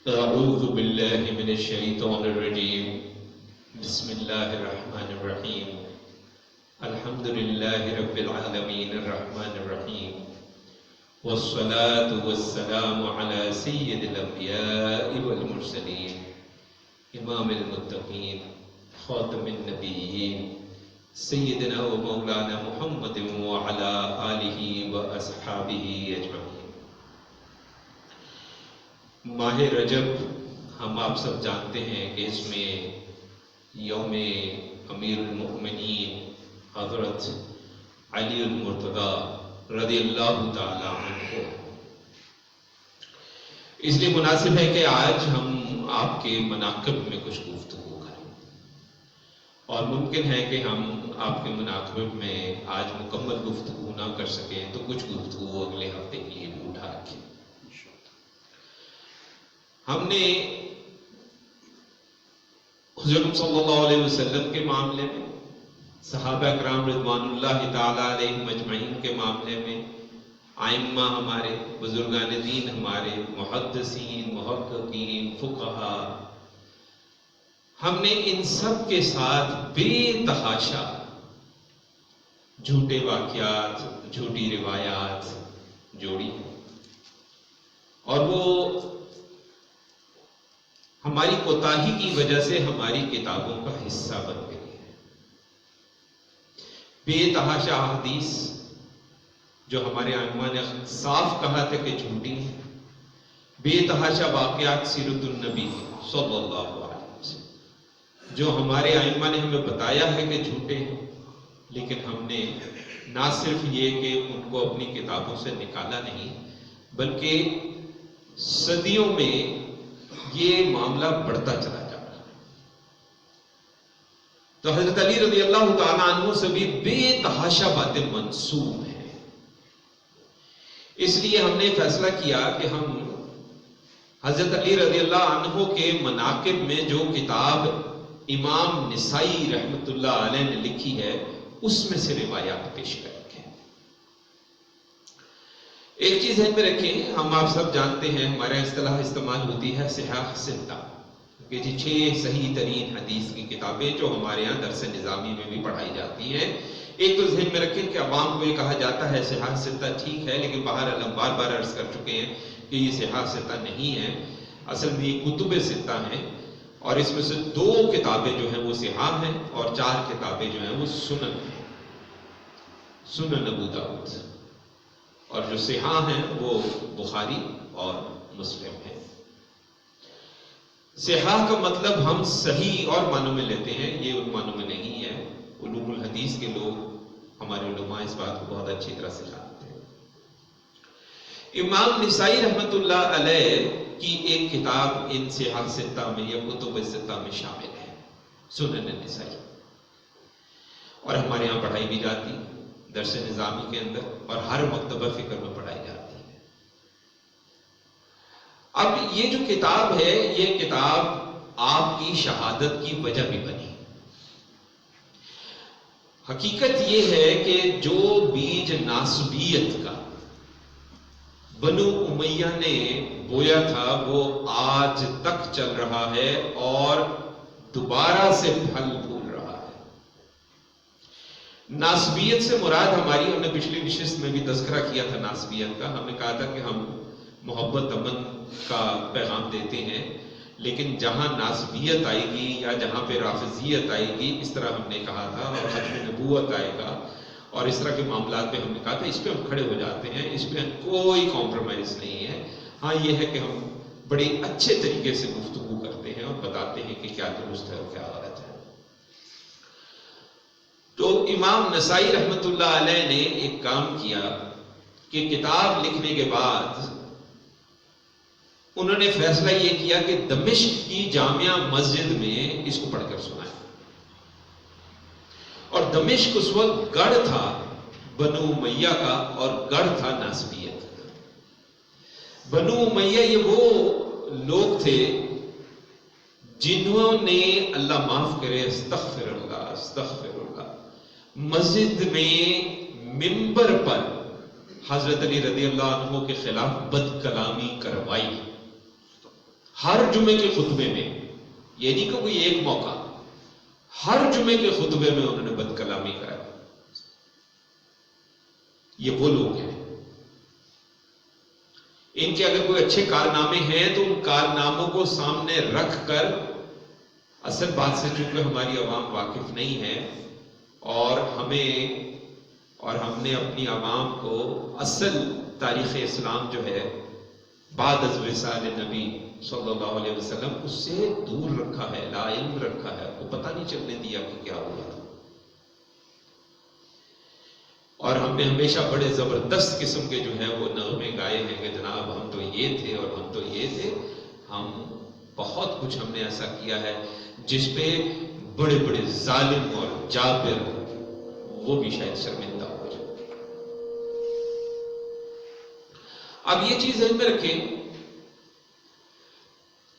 اعوذ باللہ من الشیطان الرجیم بسم اللہ الرحمن الرحیم الحمد للہ رب العالمین الرحمن الرحیم والصلاة والسلام علی سید الانبیاء والمرسلین امام المتقین خاتم النبیین سیدنا و مولانا محمد وعلی آلہ و اصحابہ اجمعین۔ ماہ رجب ہم آپ سب جانتے ہیں کہ اس میں یوم امیر المؤمنین حضرت علی المرتضی رضی اللہ تعالی عنہ، اس لیے مناسب ہے کہ آج ہم آپ کے مناقب میں کچھ گفتگو کریں، اور ممکن ہے کہ ہم آپ کے مناقب میں آج مکمل گفتگو نہ کر سکیں تو کچھ گفتگو اگلے ہفتے کے لیے بھی اٹھا رکھیں۔ ہم نے حضرت صلی اللہ علیہ وسلم کے معاملے میں، صحابہ کرام رضوان اللہ تعالی علیہم اجمعین کے معاملے میں، ائمہ ہمارے، بزرگان دین ہمارے، محدثین، محققین، فقہاء، ہم نے ان سب کے ساتھ بے تحاشا جھوٹے واقعات، جھوٹی روایات جوڑی، اور وہ ہماری کوتاہی کی وجہ سے ہماری کتابوں کا حصہ بن گئی ہے۔ بے تحاشا حدیث جو ہمارے ائمہ نے صاف کہا تھا کہ جھوٹی ہیں، بے تحاشا واقعات سیرت النبی صلی اللہ علیہ وسلم جو ہمارے ائمہ نے ہمیں بتایا ہے کہ جھوٹے ہیں، لیکن ہم نے نہ صرف یہ کہ ان کو اپنی کتابوں سے نکالا نہیں، بلکہ صدیوں میں یہ معاملہ بڑھتا چلا جا رہا ہے۔ تو حضرت علی رضی اللہ تعالیٰ عنہ سے بھی بے تحاشا باتیں منسوب ہیں، اس لیے ہم نے فیصلہ کیا کہ ہم حضرت علی رضی اللہ عنہ کے مناقب میں جو کتاب امام نسائی رحمۃ اللہ علیہ نے لکھی ہے اس میں سے روایات پیش کریں گے۔ ایک چیز ذہن میں رکھیں، ہم آپ سب جانتے ہیں ہمارا اصطلاح استعمال ہوتی ہے صحاح ستہ، کہ جی 6 صحیح ترین حدیث کی کتابیں جو ہمارے یہاں درس نظامی میں بھی پڑھائی جاتی ہیں۔ ایک تو ذہن میں رکھیں کہ عوام کو یہ کہا جاتا ہے صحاح ستہ، ٹھیک ہے، لیکن بہرحال ہم بار بار عرض کر چکے ہیں کہ یہ صحاح ستہ نہیں ہے، اصل میں یہ کتب ستہ ہیں، اور اس میں سے 2 کتابیں جو ہیں وہ صحاح ہیں اور 4 کتابیں جو ہیں وہ سنن ہیں، سنن ابو داؤد، اور جو صحاح ہیں وہ بخاری اور مسلم ہیں۔ صحاح کا مطلب ہم صحیح اور معنوں میں لیتے ہیں، یہ ان معنوں میں نہیں ہے۔ علوم الحدیث کے لوگ، ہمارے علماء اس بات کو بہت اچھی طرح سے جانتے ہیں۔ امام نسائی رحمۃ اللہ علیہ کی ایک کتاب ان صحاح ستہ میں یا کتب ستہ میں شامل ہے، سنن نسائی، اور ہمارے یہاں پڑھائی بھی جاتی درس نظامی کے اندر، اور ہر مکتبہ فکر میں پڑھائی جاتی ہے۔ اب یہ جو کتاب ہے، یہ کتاب آپ کی شہادت کی وجہ بھی بنی۔ حقیقت یہ ہے کہ جو بیج ناسبیت کا بنو امیہ نے بویا تھا وہ آج تک چل رہا ہے اور دوبارہ سے پھل پھول رہا ہے۔ ناسبیت سے مراد ہماری، ہم نے پچھلی نشست میں بھی تذکرہ کیا تھا ناسبیت کا، ہم نے کہا تھا کہ ہم محبت امن کا پیغام دیتے ہیں، لیکن جہاں ناسبیت آئے گی یا جہاں پہ رافضیت آئے گی، اس طرح ہم نے کہا تھا، اور ختم نبوت آئے گا اور اس طرح کے معاملات پہ ہم نے کہا تھا اس پہ ہم کھڑے ہو جاتے ہیں، اس پہ کوئی کمپرومائز نہیں ہے۔ ہاں یہ ہے کہ ہم بڑے اچھے طریقے سے گفتگو کرتے ہیں اور بتاتے ہیں کہ کیا درست ہے اور کیا غلط ہے۔ تو امام نسائی رحمۃ اللہ علیہ نے ایک کام کیا کہ کتاب لکھنے کے بعد انہوں نے فیصلہ یہ کیا کہ دمشق کی جامعہ مسجد میں اس کو پڑھ کر سنائے، اور دمشق اس وقت گڑھ تھا بنو امیہ کا اور گڑھ تھا ناسبیت کا۔ بنو امیہ یہ وہ لوگ تھے جنہوں نے، اللہ معاف کرے، استغفر اللہ استغفر اللہ، مسجد میں منبر پر حضرت علی رضی اللہ عنہ کے خلاف بد کلامی کروائی، ہر جمعے کے خطبے میں، یہ نہیں کہ کوئی ایک موقع، ہر جمعے کے خطبے میں انہوں نے بد کلامی کرائی. یہ وہ لوگ ہیں، ان کے اگر کوئی اچھے کارنامے ہیں تو ان کارناموں کو سامنے رکھ کر، اصل بات سے چونکہ ہماری عوام واقف نہیں ہے اور ہم نے اپنی عوام کو اصل تاریخ اسلام جو ہے بعد از وصال نبی صلی اللہ علیہ وسلم اس سے دور رکھا ہے، لا علم رکھا ہے، وہ پتہ نہیں چلنے دیا کہ کیا ہوا. اور ہم نے ہمیشہ بڑے زبردست قسم کے جو ہیں وہ نغمے گائے ہیں کہ جناب ہم تو یہ تھے اور ہم تو یہ تھے. ہم بہت کچھ ہم نے ایسا کیا ہے جس پہ بڑے بڑے ظالم اور جابر وہ بھی شاید شرمندہ ہو جائے. اب یہ چیز ذہن میں رکھیں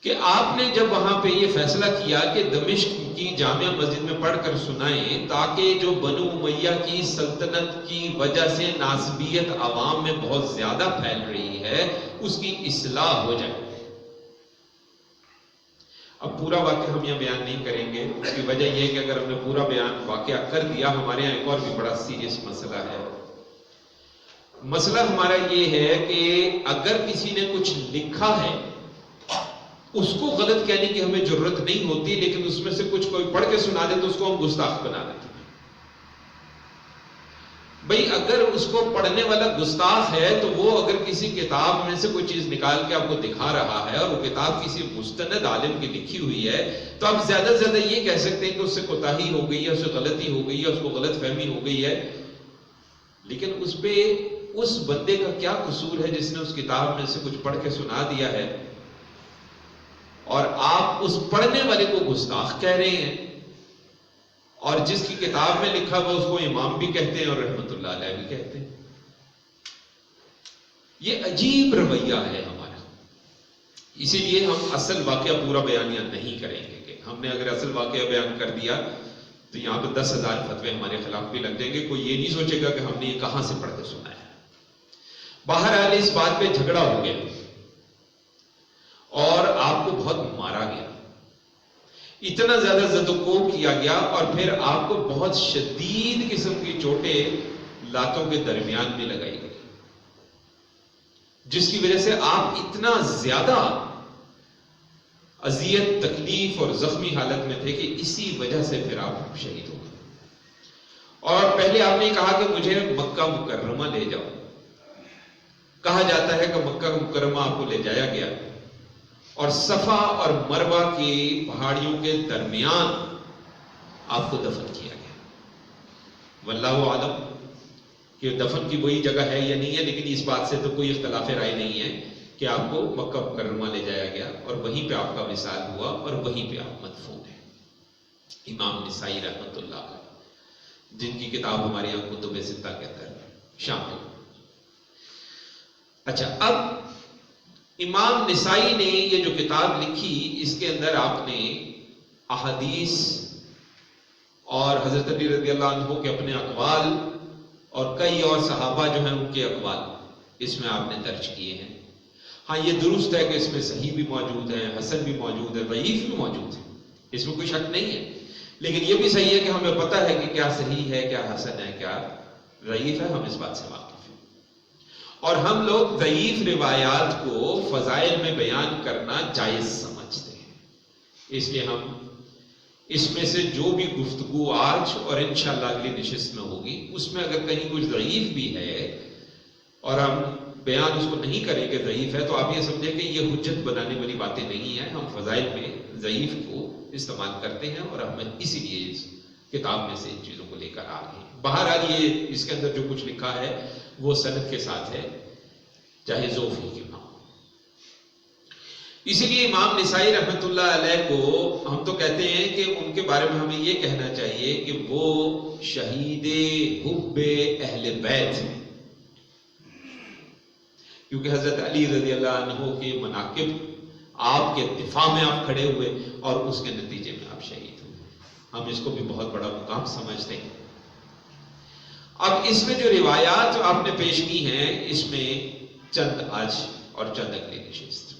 کہ آپ نے جب وہاں پہ یہ فیصلہ کیا کہ دمشق کی جامع مسجد میں پڑھ کر سنائیں تاکہ جو بنو امیہ کی سلطنت کی وجہ سے ناسبیت عوام میں بہت زیادہ پھیل رہی ہے اس کی اصلاح ہو جائے. اب پورا واقعہ ہم یہ بیان نہیں کریں گے، اس کی وجہ یہ کہ اگر ہم نے پورا بیان واقعہ کر دیا ہمارے یہاں ایک اور بھی بڑا سیریس مسئلہ ہے. مسئلہ ہمارا یہ ہے کہ اگر کسی نے کچھ لکھا ہے اس کو غلط کہنے کی ہمیں ضرورت نہیں ہوتی، لیکن اس میں سے کچھ کوئی پڑھ کے سنا دے تو اس کو ہم گستاخ بنا دیتے ہیں. بھئی اگر اس کو پڑھنے والا گستاخ ہے تو وہ اگر کسی کتاب میں سے کوئی چیز نکال کے آپ کو دکھا رہا ہے اور وہ کتاب کسی مستند عالم کی لکھی ہوئی ہے تو آپ زیادہ سے زیادہ یہ کہہ سکتے ہیں کہ اس سے کوتاہی ہو گئی ہے، اس سے غلطی ہو گئی ہے، اس کو غلط فہمی ہو گئی ہے. لیکن اس پہ اس بندے کا کیا قصور ہے جس نے اس کتاب میں سے کچھ پڑھ کے سنا دیا ہے اور آپ اس پڑھنے والے کو گستاخ کہہ رہے ہیں، اور جس کی کتاب میں لکھا ہوا اس کو امام بھی کہتے ہیں اور رحمت اللہ علیہ بھی کہتے ہیں. یہ عجیب رویہ ہے ہمارا. اسی لیے ہم اصل واقعہ پورا بیانیہ نہیں کریں گے کہ ہم نے اگر اصل واقعہ بیان کر دیا تو یہاں پہ 10,000 فتوے ہمارے خلاف بھی لگ جائیں گے. کوئی یہ نہیں سوچے گا کہ ہم نے یہ کہاں سے پڑھ کے سنا ہے. بہرحال اس بات پہ جھگڑا ہو گیا اور آپ کو بہت مارا گیا، اتنا زیادہ زد و کوب کیا گیا اور پھر آپ کو بہت شدید قسم کی چوٹیں لاتوں کے درمیان میں لگائی گئی، جس کی وجہ سے آپ اتنا زیادہ اذیت، تکلیف اور زخمی حالت میں تھے کہ اسی وجہ سے پھر آپ شہید ہو گئے. اور پہلے آپ نے کہا کہ مجھے مکہ مکرمہ لے جاؤ. کہا جاتا ہے کہ مکہ مکرمہ آپ کو لے جایا گیا اور صفا اور مروہ کی پہاڑیوں کے درمیان آپ کو دفن کیا گیا. واللہ عالم کہ دفن کی وہی جگہ ہے یا نہیں ہے، لیکن اس بات سے تو کوئی اختلاف رائے نہیں ہے کہ آپ کو مکہ مکرمہ لے جایا گیا اور وہیں پہ آپ کا وصال ہوا اور وہیں پہ آپ مدفون ہیں. امام نسائی رحمت اللہ علیہ، جن کی کتاب ہمارے یہاں کتب ستہ کے اندر شامل. اچھا، اب امام نسائی نے یہ جو کتاب لکھی اس کے اندر آپ نے احادیث اور حضرت علی رضی اللہ عنہ کے اپنے اقوال اور کئی اور صحابہ جو ہیں ان کے اقوال اس میں آپ نے درج کیے ہیں. ہاں یہ درست ہے کہ اس میں صحیح بھی موجود ہے، حسن بھی موجود ہے، ضعیف بھی موجود ہے، اس میں کوئی شک نہیں ہے. لیکن یہ بھی صحیح ہے کہ ہمیں پتہ ہے کہ کیا صحیح ہے، کیا حسن ہے، کیا ضعیف ہے، ہم اس بات سے واقف ہیں. اور ہم لوگ ضعیف روایات کو فضائل میں بیان کرنا جائز سمجھتے ہیں. اس لیے ہم اس میں سے جو بھی گفتگو آج اور انشاءاللہ اگلی نشست میں ہوگی اس میں اگر کہیں کچھ ضعیف بھی ہے اور ہم بیان اس کو نہیں کریں کہ ضعیف ہے تو آپ یہ سمجھیں کہ یہ حجت بنانے والی باتیں نہیں ہیں. ہم فضائل میں ضعیف کو استعمال کرتے ہیں اور ہمیں اسی لیے اس کتاب میں سے ان چیزوں کو لے کر آ گئے. بہرحال یہ اس کے اندر جو کچھ لکھا ہے وہ سند کے ساتھ ہے، چاہے ذوف ہی کیوں نہ ہو. اسی لیے امام نسائی رحمت اللہ علیہ کو ہم تو کہتے ہیں کہ ان کے بارے میں ہمیں یہ کہنا چاہیے کہ وہ شہید حب اہل بیت ہیں، کیونکہ حضرت علی رضی اللہ عنہ کے مناقب آپ کے دفاع میں آپ کھڑے ہوئے اور اس کے نتیجے میں آپ شہید ہوئے. ہم اس کو بھی بہت بڑا مقام سمجھتے ہیں. اب اس میں جو روایات آپ نے پیش کی ہیں اس میں چند آج اور چند اگلی نشست.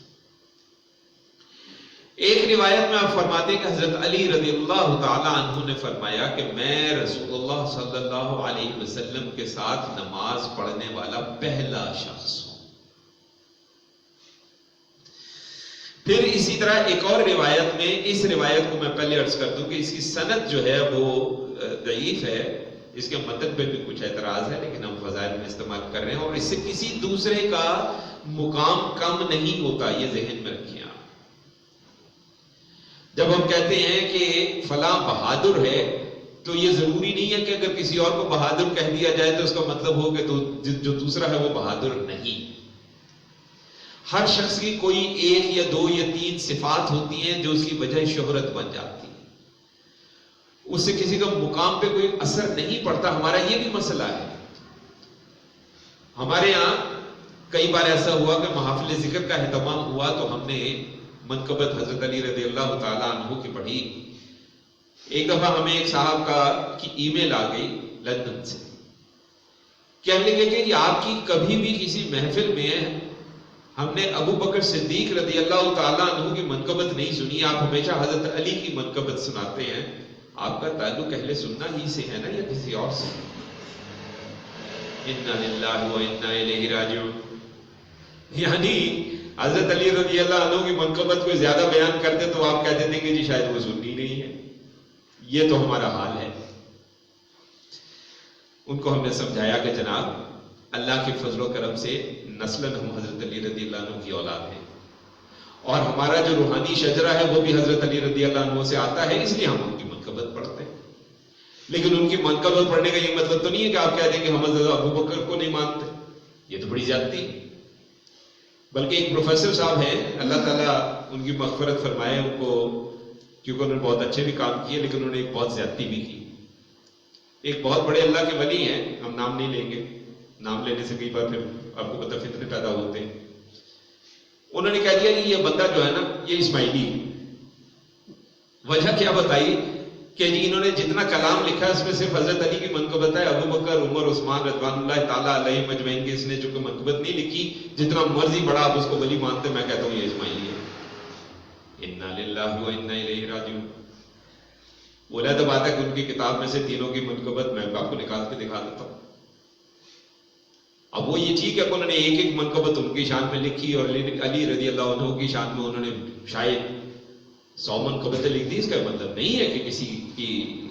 ایک روایت میں آپ فرماتے ہیں کہ حضرت علی رضی اللہ تعالی عنہ نے فرمایا کہ میں رسول اللہ صلی اللہ علیہ وسلم کے ساتھ نماز پڑھنے والا پہلا شخص ہوں۔ پھر اسی طرح ایک اور روایت میں، اس روایت کو میں پہلے عرض کر دوں کہ اس کی سند جو ہے وہ ضعیف ہے، اس کے متن پہ بھی کچھ اعتراض ہے، لیکن ہم فضائل میں استعمال کر رہے ہیں، اور اس سے کسی دوسرے کا مقام کم نہیں ہوتا، یہ ذہن میں رکھیں آپ۔ جب ہم کہتے ہیں کہ فلاں بہادر ہے تو یہ ضروری نہیں ہے کہ اگر کسی اور کو بہادر کہہ دیا جائے تو اس کا مطلب ہو کہ جو دوسرا ہے وہ بہادر نہیں۔ ہر شخص کی کوئی ایک یا دو یا تین صفات ہوتی ہیں جو اس کی وجہ شہرت بن جاتی ہے، اس سے کسی کا مقام پہ کوئی اثر نہیں پڑتا۔ ہمارا یہ بھی مسئلہ ہے، ہمارے ہاں کئی بار ایسا ہوا کہ محافل ذکر کا اہتمام ہوا تو ہم نے منقبت حضرت علی رضی اللہ تعالیٰ عنہ کی پڑھی۔ ایک دفعہ ہمیں ایک صاحب کی ای میل آ گئی لندن سے، کہنے لگے کہ آپ کی کبھی بھی کسی محفل میں ہم نے ابو بکر صدیق رضی اللہ تعالیٰ عنہ کی منقبت نہیں سنی، آپ ہمیشہ حضرت علی کی منقبت سناتے ہیں، آپ کا تعلق اہل سننا ہی سے ہے نا یا کسی اور سے؟ انا للہ و انا الیہ راجعون۔ یعنی حضرت علی رضی اللہ عنہ کی منقبت کو زیادہ بیان کرتے تو آپ کہتے تھے کہ جی شاید وہ سنی نہیں ہے۔ یہ تو ہمارا حال ہے۔ ان کو ہم نے سمجھایا کہ جناب اللہ کے فضل و کرم سے نسلاً ہم حضرت علی رضی اللہ عنہ کی اولاد ہیں، اور ہمارا جو روحانی شجرہ ہے وہ بھی حضرت علی رضی اللہ عنہ سے آتا ہے، اس لیے ہم ان کی منقبت پڑھتے ہیں۔ لیکن ان کی منقبت پڑھنے کا یہ مطلب تو نہیں ہے کہ آپ کہہ دیں کہ ہم حضرت ابو بکر کو نہیں مانتے، یہ تو بڑی زیادتی ہے۔ بلکہ ایک پروفیسر صاحب ہیں، اللہ تعالیٰ ان کی مغفرت فرمائے ان کو، کیونکہ انہوں نے بہت اچھے بھی کام کیے لیکن انہوں نے ایک بہت زیادتی بھی کی۔ ایک بہت بڑے اللہ کے ولی ہیں، ہم نام نہیں لیں گے، نام لینے سے کئی بار پھر آپ کو پتہ فتنے پیدا ہوتے ہیں۔ انہوں نے کہہ دیا کہ یہ بندہ جو ہے نا یہ اسماعیلی ہے۔ وجہ کیا بتائی کہ جی انہوں نے جتنا کلام لکھا ہے اس میں صرف حضرت علی کی منقبت ہے، ابو بکر عمر عثمان رضوان اللہ تعالیٰ علیہ مجمعین کی اس نے چونکہ منقبت نہیں لکھی، جتنا مرضی بڑا آپ اس کو ولی مانتے، میں کہتا ہوں یہ اسماعیلی ہے۔ انا للہ و انا الیہ راجعون۔ بولا تو بات ہے کہ ان کی کتاب میں سے تینوں کی منقبت میں آپ کو نکال کے دکھا دیتا ہوں۔ اب وہ یہ ٹھیک ہے کہ انہوں نے ایک ایک منقبت ان کی شان میں لکھی، اور علی رضی اللہ عنہ کی شان میں انہوں نے شاید 100 منقبتیں لکھ دی، اس کا مطلب نہیں ہے کہ کسی کی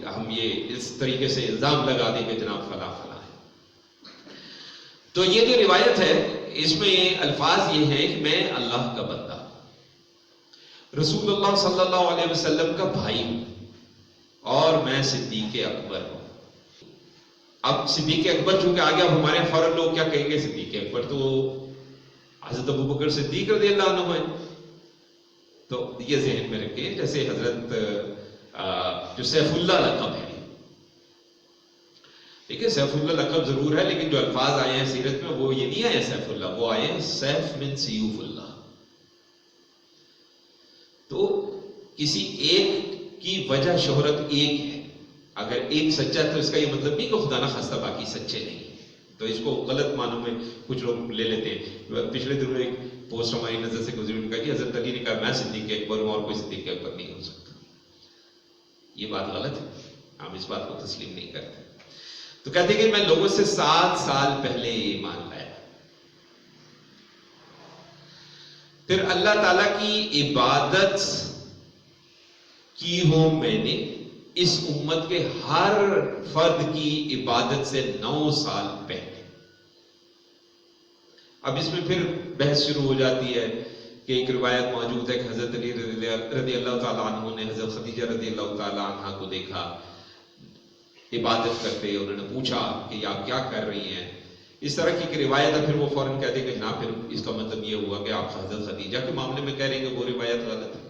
ہم یہ اس طریقے سے الزام لگا دیں کہ جناب فلاں فلاں ہے۔ تو یہ جو روایت ہے اس میں الفاظ یہ ہیں کہ میں اللہ کا بندہ، رسول اللہ صلی اللہ علیہ وسلم کا بھائی ہوں، اور میں صدیق اکبر ہوں۔ اب صدیق اکبر چونکہ آگے اب ہمارے فوراً لوگ کیا کہیں گے، صدیق اکبر تو حضرت ابو بکر صدیق رضی اللہ عنہ ہیں، تو یہ ذہن میں رکھیں۔ جیسے حضرت جو سیف اللہ لقب ہے، دیکھیں سیف اللہ لقب ضرور ہے لیکن جو الفاظ آئے ہیں سیرت میں وہ یہ نہیں آئے سیف اللہ، وہ آئے ہیں سیف من سیوف اللہ۔ تو کسی ایک کی وجہ شہرت ایک ہے، اگر ایک سچا ہے تو اس کا یہ مطلب نہیں کہ خدا نہ خواستہ باقی سچے نہیں، تو اس کو غلط معنوں میں کچھ لوگ لے لیتے ہیں۔ پچھلے دنوں ایک پوسٹ ہماری نظر سے گزری، ان کا کہ حضرت علی نے کہا میں صدیق اکبر ہوں اور کوئی صدیق اکبر نہیں ہو سکتا۔ یہ بات غلط ہے، ہم اس بات کو تسلیم نہیں کرتے۔ تو کہتے ہیں کہ میں لوگوں سے 7 سال پہلے ایمان لایا، پھر اللہ تعالیٰ کی عبادت کی ہوں میں نے اس امت کے ہر فرد کی عبادت سے 9 سال پہلے۔ اب اس میں پھر بحث شروع ہو جاتی ہے کہ ایک روایت موجود ہے کہ حضرت علی رضی اللہ تعالیٰ عنہ نے حضرت خدیجہ رضی اللہ تعالیٰ عنہ کو دیکھا عبادت کرتے، انہوں نے پوچھا کہ آپ کیا کر رہی ہیں، اس طرح کی روایت ہے۔ پھر وہ فوراً کہتے کہ نہ، پھر اس کا مطلب یہ ہوا کہ آپ حضرت خدیجہ کے معاملے میں کہہ رہے ہیں کہ وہ روایت غلط ہے۔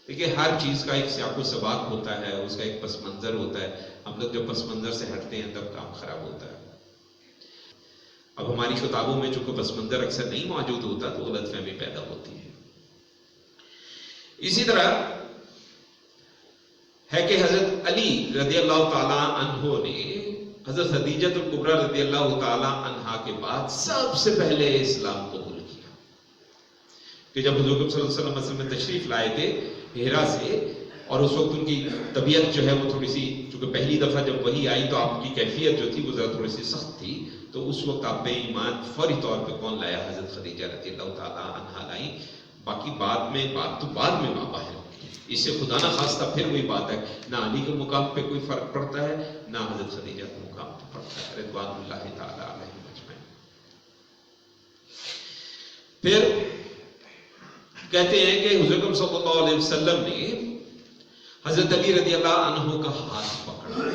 دیکھیے ہر چیز کا ایک سیاق و سباق ہوتا ہے، اس کا ایک پس منظر ہوتا ہے، ہم لوگ جب پس منظر سے ہٹتے ہیں تب کام خراب ہوتا ہے۔ اب ہماری کتابوں میں چونکہ پس منظر اکثر نہیں موجود ہوتا تو غلط فہمی پیدا ہوتی ہے۔ اسی طرح ہے کہ حضرت علی رضی اللہ تعالی عنہ نے حضرت خدیجہ الکبریٰ رضی اللہ تعالی عنہا کے بعد سب سے پہلے اسلام قبول کیا۔ کہ جب حضور صلی اللہ علیہ وسلم تشریف لائے تھے ہیرا سے، اور اس وقت ان کی طبیعت جو ہے وہ تھوڑی سی، چونکہ پہلی دفعہ جب وہی آئی تو آپ کی کیفیت جو تھی وہ ذرا تھوڑی سی سخت تھی، تو اس وقت آپ بے ایمان فوری طور پہ کون لایا؟ حضرت خدیجہ رضی اللہ تعالیٰ عنہا لائی. باقی بعد میں ماں باہر ہوگی. اس سے خدا نہ خواستہ پھر وہی بات ہے، نہ علی کے مقام پہ کوئی فرق پڑتا ہے نہ حضرت خدیجہ کے مقام پہ پڑتا ہے رضوان اللہ تعالیٰ علیہم اجمعین. پھر کہتے ہیں کہ حضرت صلی اللہ علیہ وسلم نے حضرت علی رضی اللہ عنہ کا ہاتھ پکڑا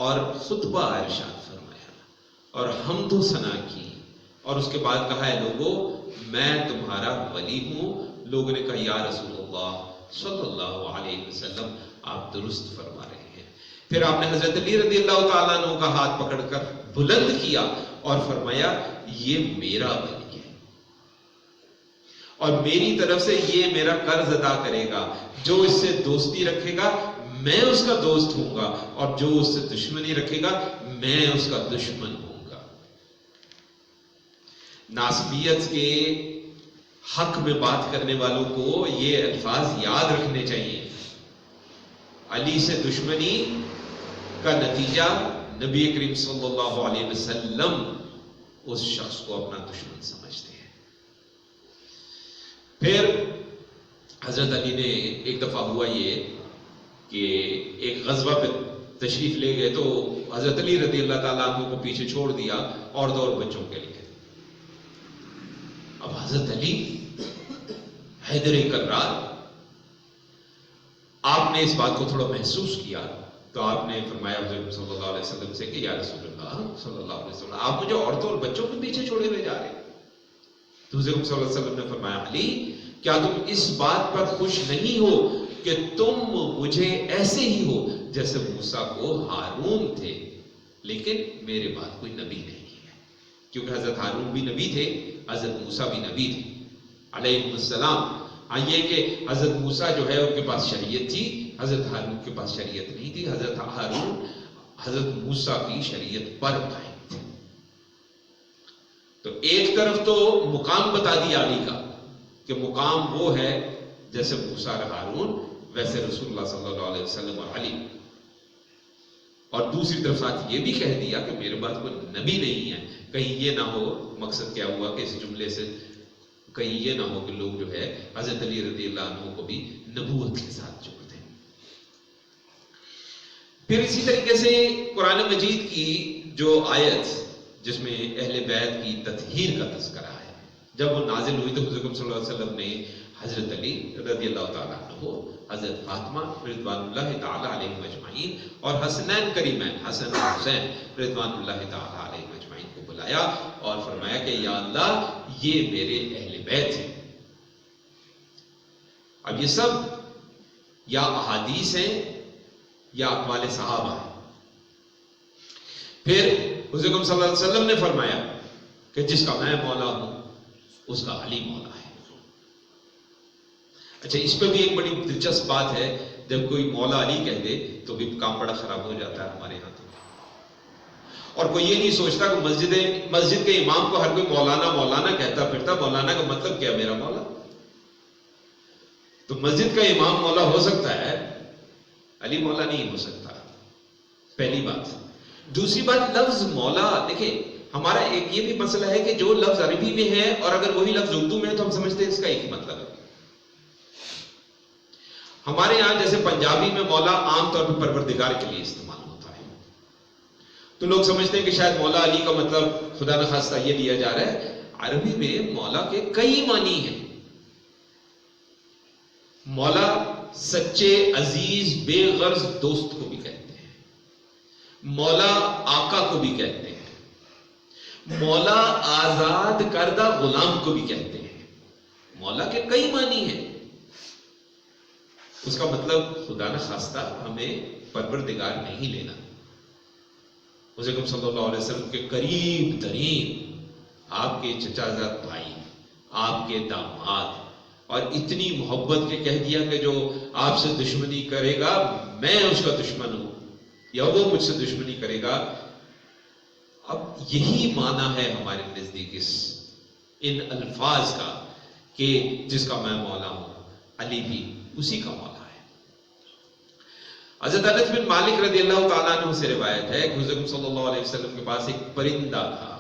اور خطبہ ارشاد فرمایا اور حمد و ثنا کی، اور اس کے بعد کہا ہے لوگوں میں تمہارا ولی ہوں. لوگوں نے کہا یا رسول اللہ صلی اللہ علیہ وسلم آپ درست فرما رہے ہیں. پھر آپ نے حضرت علی رضی اللہ تعالیٰ عنہ کا ہاتھ پکڑ کر بلند کیا اور فرمایا یہ میرا ولی ہے اور میری طرف سے یہ میرا قرض ادا کرے گا. جو اس سے دوستی رکھے گا میں اس کا دوست ہوں گا، اور جو اس سے دشمنی رکھے گا میں اس کا دشمن ہوں گا. ناسبیت کے حق میں بات کرنے والوں کو یہ الفاظ یاد رکھنے چاہیے. علی سے دشمنی کا نتیجہ نبی کریم صلی اللہ علیہ وسلم اس شخص کو اپنا دشمن سمجھتے ہیں. پھر حضرت علی نے ایک دفعہ ہوا یہ کہ ایک غزوہ پہ تشریف لے گئے تو حضرت علی رضی اللہ تعالیٰ عنہ کو پیچھے چھوڑ دیا عورتوں اور بچوں کے لیے. اب حضرت علی حیدر کرار، آپ نے اس بات کو تھوڑا محسوس کیا تو آپ نے فرمایا حضرت صلی اللہ علیہ وسلم سے کہ یا رسول اللہ صلی اللہ علیہ وسلم آپ مجھے عورتوں اور بچوں کے پیچھے چھوڑے ہوئے جا رہے ہیں. تو حضرت صلی اللہ علیہ وسلم نے فرمایا علی کیا تم اس بات پر خوش نہیں ہو کہ تم مجھے ایسے ہی ہو جیسے موسیٰ کو ہارون تھے، لیکن میرے بعد کوئی نبی نہیں ہے. کیونکہ حضرت ہارون بھی نبی تھے، حضرت موسیٰ بھی نبی تھے علیہ السلام. یہ کہ حضرت موسیٰ جو ہے ان کے پاس شریعت تھی، حضرت ہارون کے پاس شریعت نہیں تھی. حضرت ہارون حضرت موسیٰ کی شریعت پر قائم تھے. تو ایک طرف تو مقام بتا دیا علی کا کہ مقام وہ ہے جیسے موسیٰ اور ہارون ویسے رسول اللہ صلی اللہ علیہ وسلم اور علی، اور دوسری طرف ساتھ یہ بھی کہہ دیا کہ میرے بعد کوئی نبی نہیں ہے. کہیں یہ نہ ہو، مقصد کیا ہوا کہ اس جملے سے کہیں یہ نہ ہو کہ لوگ جو ہے حضرت علی رضی اللہ عنہ کو بھی نبوت کے ساتھ جوڑ دیں. پھر اسی طریقے سے قرآن مجید کی جو آیت جس میں اہل بیت کی تطہیر کا تذکرہ ہے، جب وہ نازل ہوئی تو حضرت صلی اللہ علیہ وسلم نے حضرت علی رضی اللہ تعالیٰ عنہ، حضرت فاطمہ رضوان اللہ تعالیٰ علیہ مجمعین اور حسنین کریمین حسن و حسین رضوان اللہ تعالیٰ علیہ مجمعین کو بلایا اور فرمایا کہ یا اللہ یہ میرے اہل بیت ہیں. اب یہ سب یا احادیث ہیں یا اقوال صحابہ ہیں. پھر حضرت صلی اللہ علیہ وسلم نے فرمایا کہ جس کا میں مولا ہوں اس کا علی مولا ہے. اچھا اس پہ بھی ایک بڑی دلچسپ بات ہے، جب کوئی مولا علی کہہ دے تو بھی کام بڑا خراب ہو جاتا ہے ہمارے یہاں. اور کوئی یہ نہیں سوچتا کہ مسجد کے امام کو ہر کوئی مولانا مولانا کہتا پھرتا. مولانا کا مطلب کیا؟ میرا مولا. تو مسجد کا امام مولا ہو سکتا ہے، علی مولا نہیں ہو سکتا، پہلی بات. دوسری بات لفظ مولا، دیکھیں ہمارا ایک یہ بھی مسئلہ ہے کہ جو لفظ عربی میں ہے اور اگر وہی لفظ اردو میں ہے تو ہم سمجھتے ہیں اس کا ایک ہی مطلب ہے. ہمارے یہاں جیسے پنجابی میں مولا عام طور پہ پروردگار کے لیے استعمال ہوتا ہے، تو لوگ سمجھتے ہیں کہ شاید مولا علی کا مطلب خدا نخواستہ یہ لیا جا رہا ہے. عربی میں مولا کے کئی معنی ہیں. مولا سچے عزیز بے غرض دوست کو بھی کہتے ہیں، مولا آقا کو بھی کہتے ہیں، مولا آزاد کردہ غلام کو بھی کہتے ہیں. مولا کے کئی معنی ہیں. اس کا مطلب خدا نخواستہ ہمیں پروردگار نہیں لینا. حضرت صلی اللہ علیہ وسلم کے قریب ترین آپ کے چچا زاد بھائی، آپ کے داماد، اور اتنی محبت کے کہہ دیا کہ جو آپ سے دشمنی کرے گا میں اس کا دشمن ہوں یا وہ مجھ سے دشمنی کرے گا. اب یہی معنی ہے ہمارے نزدیک ان الفاظ کا کہ جس کا میں مولا ہوں، علی بھی اسی کا مولا ہے۔ حضرت انس بن مالک رضی اللہ تعالیٰ عنہ سے روایت ہے کہ حضور صلی اللہ علیہ وسلم کے پاس ایک پرندہ تھا۔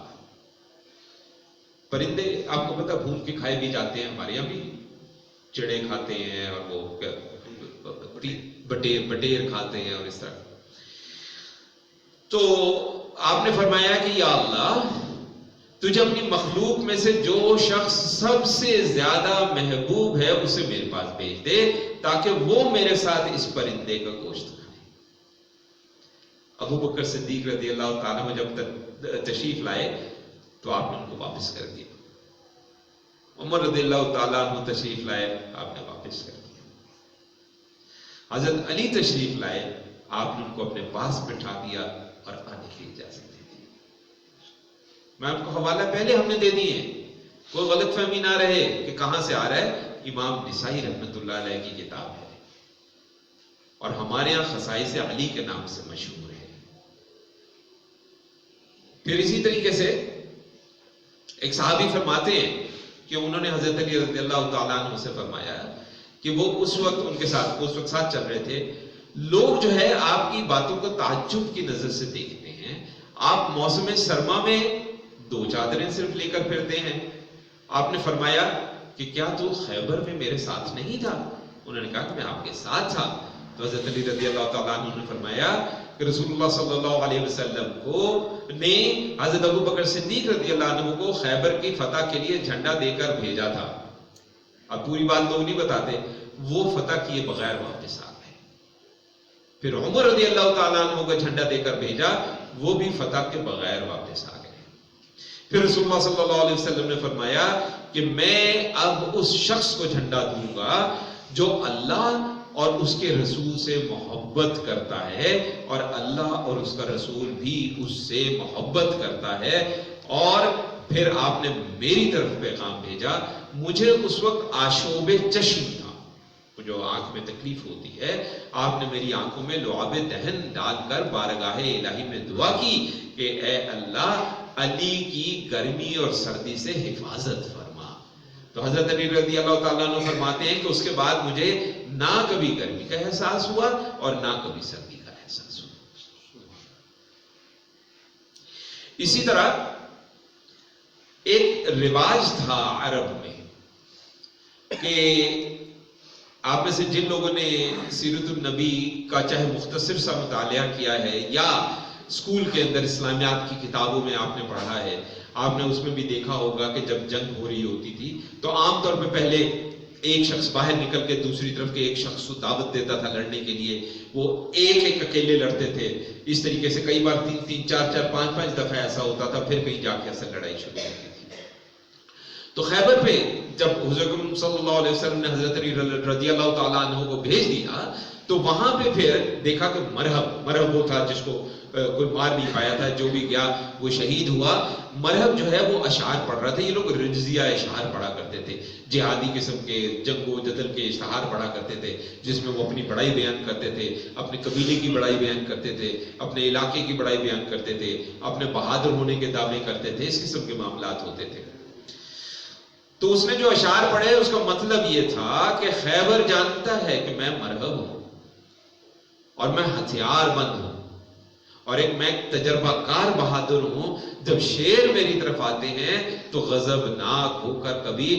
پرندے آپ کو پتہ بھون کے کھائے بھی جاتے ہیں، ہمارے یہاں بھی چڑے کھاتے ہیں اور وہ بٹیر کھاتے ہیں اور اس طرح۔ تو آپ نے فرمایا کہ یا اللہ، تجھے اپنی مخلوق میں سے جو شخص سب سے زیادہ محبوب ہے اسے میرے پاس بھیج دے تاکہ وہ میرے ساتھ اس پرندے کا گوشت کھائے۔ ابو بکر صدیق رضی اللہ تعالیٰ عنہ جب تشریف لائے تو آپ نے ان کو واپس کر دیا۔ عمر رضی اللہ تعالیٰ عنہ تشریف لائے، آپ نے واپس کر دیا۔ حضرت علی تشریف لائے، آپ نے ان کو اپنے پاس بٹھا دیا اور آنے کی اجازت دے دی۔ میں آپ کو حوالہ پہلے ہم نے دے دیے ہیں، کوئی غلط فہمی نہ رہے کہ کہاں سے آ رہا ہے۔ امام نسائی رحمۃ اللہ علیہ کی کتاب ہے اور ہمارے یہاں خصائص علی کے نام سے مشہور ہے۔ پھر اسی طریقے سے ایک صحابی فرماتے ہیں کہ انہوں نے حضرت علی رضی اللہ تعالیٰ عنہ سے فرمایا کہ وہ اس وقت ان کے ساتھ ساتھ چل رہے تھے، لوگ جو ہے آپ کی باتوں کو تعجب کی نظر سے دیکھتے ہیں، آپ موسم سرما میں 2 چادریں صرف لے کر پھرتے ہیں۔ آپ نے فرمایا کہ کیا تو خیبر میں میرے ساتھ نہیں تھا؟ انہوں نے کہا کہ میں آپ کے ساتھ تھا۔ تو حضرت علی رضی اللہ تعالیٰ عنہ نے فرمایا کہ رسول اللہ صلی اللہ علیہ وسلم کو نے حضرت ابو بکر صدیق رضی اللہ عنہ کو خیبر کی فتح کے لیے جھنڈا دے کر بھیجا تھا۔ اب پوری بات لوگ نہیں بتاتے، وہ فتح کیے بغیر واپس آ گئے۔ پھر عمر رضی اللہ تعالیٰ عنہ کو جھنڈا دے کر بھیجا، وہ بھی فتح کے بغیر واپس آ گئے۔ پھر رسول اللہ صلی اللہ علیہ وسلم نے فرمایا کہ میں اب اس شخص کو جھنڈا دوں گا جو اللہ اور اس کے رسول سے محبت کرتا ہے اور اللہ اور اس کا رسول بھی اس سے محبت کرتا ہے۔ اور پھر آپ نے میری طرف پیغام بھیجا۔ مجھے اس وقت آشوب چشم تھا، جو آنکھ میں تکلیف ہوتی ہے، آپ نے میری آنکھوں میں لعاب دہن ڈال کر بارگاہ الہی میں دعا کی کہ اے اللہ، علی کی گرمی اور سردی سے حفاظت فرما۔ تو حضرت علی رضی اللہ تعالیٰ عنہ فرماتے ہیں کہ اس کے بعد مجھے نہ کبھی گرمی کا احساس ہوا اور نہ کبھی سردی کا احساس ہوا۔ اسی طرح ایک رواج تھا عرب میں کہ آپ میں سے جن لوگوں نے سیرت النبی کا چاہے مختصر سا مطالعہ کیا ہے یا اسکول کے اندر اسلامیات کی کتابوں میں آپ نے پڑھا ہے، آپ نے اس میں بھی دیکھا ہوگا کہ جب جنگ ہو رہی ہوتی تھی تو عام طور پہ پہلے ایک شخص باہر نکل کے دوسری طرف کے ایک شخص کو دعوت دیتا تھا لڑنے کے لیے، وہ ایک اکیلے لڑتے تھے۔ اس طریقے سے کئی بار 3 4 5 دفعہ ایسا ہوتا تھا، پھر کہیں جا کے اصل لڑائی شروع ہوتی تھی۔ تو خیبر پہ جب حضرت صلی اللہ علیہ وسلم نے حضرت علی رضی اللہ تعالیٰ عنہ کو بھیج دیا تو وہاں پہ پھر دیکھا کہ مرہب وہ تھا جس کو کوئی مار نہیں پایا تھا، جو بھی گیا وہ شہید ہوا۔ مرہب جو ہے وہ اشعار پڑھ رہا تھا۔ یہ لوگ رجزیہ اشعار پڑھا کرتے تھے، جہادی قسم کے جنگ و جدل کے اشتہار پڑھا کرتے تھے، جس میں وہ اپنی بڑائی بیان کرتے تھے، اپنے قبیلے کی بڑائی بیان کرتے تھے، اپنے علاقے کی بڑائی بیان کرتے تھے، اپنے بہادر ہونے کے دعوے کرتے تھے۔ اس قسم کے معاملات ہوتے تھے۔ تو اس نے جو اشعار پڑھے اس کا مطلب یہ تھا کہ خیبر جانتا ہے کہ میں مرہب ہوں اور میں ہتھیار بند ہوں اور میں ایک تجربہ کار بہادر ہوں۔ جب شیر میری طرف آتے ہیں تو غضبناک ہو کر کبھی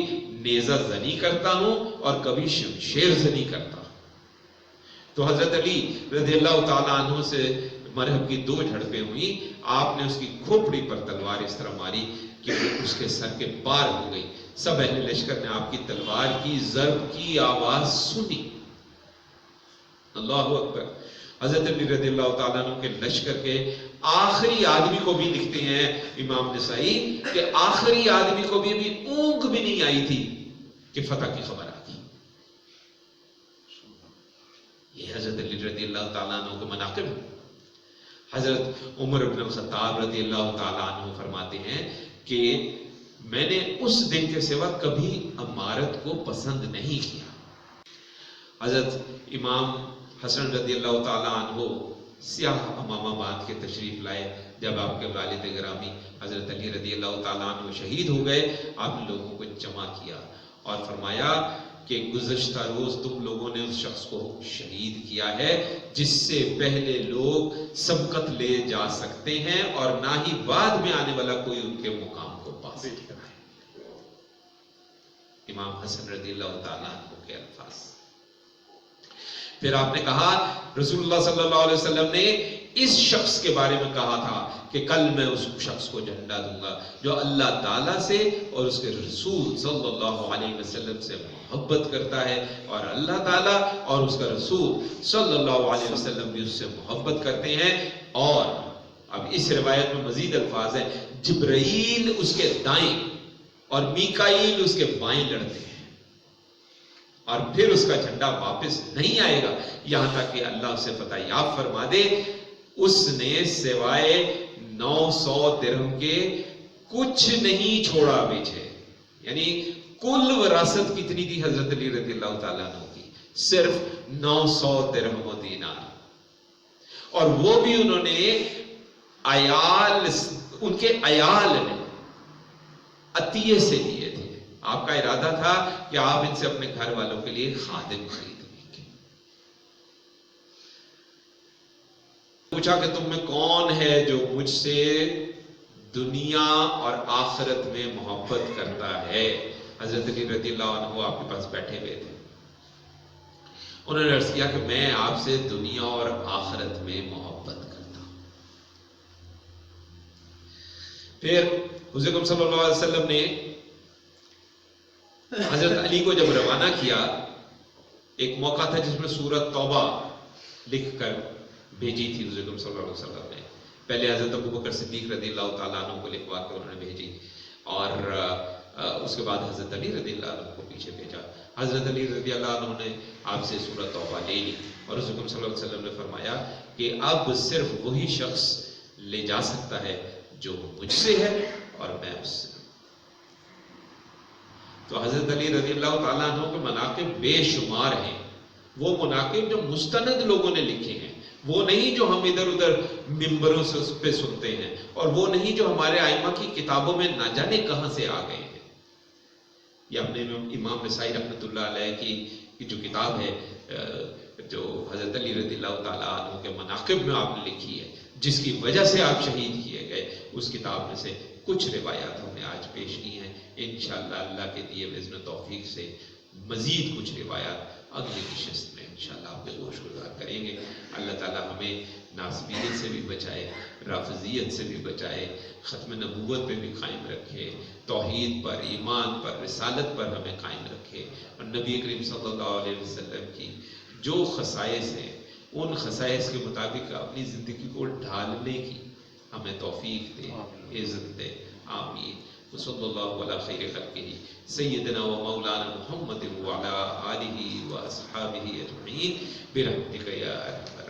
نیزہ زنی کرتا ہوں اور کبھی شمشیر زنی کرتا ہوں۔ تو حضرت علی رضی اللہ تعالیٰ عنہ سے مرہب کی 2 جھڑپیں ہوئی، آپ نے اس کی کھوپڑی پر تلوار اس طرح ماری کہ اس کے سر کے پار ہو گئی۔ سب اہل لشکر نے آپ کی تلوار کی ضرب کی آواز سنی۔ اللہ اکبر۔ حضرت علی رضی اللہ تعالیٰ عنہ کے لشکر کے آخری آدمی کو بھی لکھتے ہیں امام نسائی کہ آخری آدمی کو بھی اونگ بھی نہیں آئی تھی کہ فتح کی خبر آ گئی۔ یہ حضرت علی رضی اللہ تعالیٰ عنہ کے مناقب ہیں۔ حضرت عمر بن الخطاب رضی اللہ تعالیٰ عنہ فرماتے ہیں کہ میں نے اس دن کے سوا کبھی امارت کو پسند نہیں کیا۔ حضرت امام حسن رضی اللہ تعالیٰ عنہ سیاہ امامہ باندھ کے تشریف لائے۔ جب آپ کے والد گرامی حضرت علی رضی اللہ تعالیٰ عنہ شہید ہو گئے، آپ نے لوگوں کو جمع کیا اور فرمایا کہ گزشتہ روز تم لوگوں نے اس شخص کو شہید کیا ہے جس سے پہلے لوگ سبقت لے جا سکتے ہیں اور نہ ہی بعد میں آنے والا کوئی ان کے مقام کو پا سکتا ہے۔ امام حسن رضی اللہ تعالیٰ عنہ کے الفاظ۔ پھر آپ نے کہا رسول اللہ صلی اللہ علیہ وسلم نے اس شخص کے بارے میں کہا تھا کہ کل میں اس شخص کو جھنڈا دوں گا جو اللہ تعالیٰ سے اور اس کے رسول صلی اللہ علیہ وسلم سے محبت کرتا ہے، اور اللہ تعالیٰ اور اس کا رسول صلی اللہ علیہ وسلم بھی اس سے محبت کرتے ہیں۔ اور اب اس روایت میں مزید الفاظ ہیں، جبرائیل اس کے دائیں اور میکائیل اس کے بائیں لڑتے ہیں، اور پھر اس کا جھنڈا واپس نہیں آئے گا یہاں تک کہ اللہ اسے فتح یاب فرما دے۔ اس نے سوائے 900 درہم کے کچھ نہیں چھوڑا پیچھے، یعنی کل وراثت کتنی تھی حضرت علی رضی اللہ تعالیٰ عنہ کی؟ صرف 900 درہم و دینار، اور وہ بھی انہوں نے ان کے عیال نے عطیے سے لیے تھے۔ آپ کا ارادہ تھا کہ آپ ان سے اپنے گھر والوں کے لیے خادم خرید لیں گے۔ پوچھا کہ تم میں کون ہے جو مجھ سے دنیا اور آخرت میں محبت کرتا ہے؟ حضرت علی رضی اللہ عنہ آپ کے پاس بیٹھے ہوئے تھے، انہوں نے عرض کیا کہ میں آپ سے دنیا اور آخرت میں محبت کرتا ہوں۔ پھر حضور صلی اللہ علیہ وسلم نے حضرت علی کو جب روانہ کیا، ایک موقع تھا جس میں سورۃ توبہ لکھ کر بھیجی تھی حضور صلی اللہ علیہ وسلم نے۔ پہلے حضرت ابوبکر صدیق رضی اللہ تعالیٰ عنہ کو لکھوا کے انہوں نے بھیجی، اور اس کے بعد حضرت علی رضی اللہ عنہ کو پیچھے بھیجا۔ حضرت علی رضی اللہ عنہ نے آپ سے سورۃ توبہ لے لی، اور حضور صلی اللہ علیہ وسلم نے فرمایا کہ اب صرف وہی شخص لے جا سکتا ہے جو مجھ سے ہے اور میں اس سے۔ تو حضرت علی رضی اللہ تعالیٰ عنہ کے مناقب بے شمار ہیں، وہ مناقب جو مستند لوگوں نے لکھے ہیں، وہ نہیں جو ہم ادھر ادھر ممبروں سے اس پہ سنتے ہیں، اور وہ نہیں جو ہمارے ائمہ کی کتابوں میں نہ جانے کہاں سے آ گئے ہیں۔ یہ اپنے امام نسائی رحمۃ اللہ علیہ کی جو کتاب ہے، جو حضرت علی رضی اللہ تعالیٰ عنہ کے مناقب میں آپ نے لکھی ہے، جس کی وجہ سے آپ شہید کیے گئے، اس کتاب میں سے کچھ روایات ہم نے آج پیش کی ہیں۔ انشاءاللہ اللہ کے دیے اذن و توفیق سے مزید کچھ روایات اگلی نشست میں انشاءاللہ آپ کے گوش گزار کریں گے۔ اللہ تعالیٰ ہمیں ناسبیت سے بھی بچائے، رافضیت سے بھی بچائے، ختم نبوت پہ بھی قائم رکھے، توحید پر، ایمان پر، رسالت پر ہمیں قائم رکھے، اور نبی کریم صلی اللہ علیہ وسلم کی جو خصائص ہیں ان خصائص کے مطابق اپنی زندگی کو ڈھالنے کی ہمیں توفیق دے، عزت دے، آمین۔ وصلی اللہ علی خیر خلقہ سیدنا و مولانا محمد وعلی آلہ و اصحابہ اجمعین برحمتک یا ارحم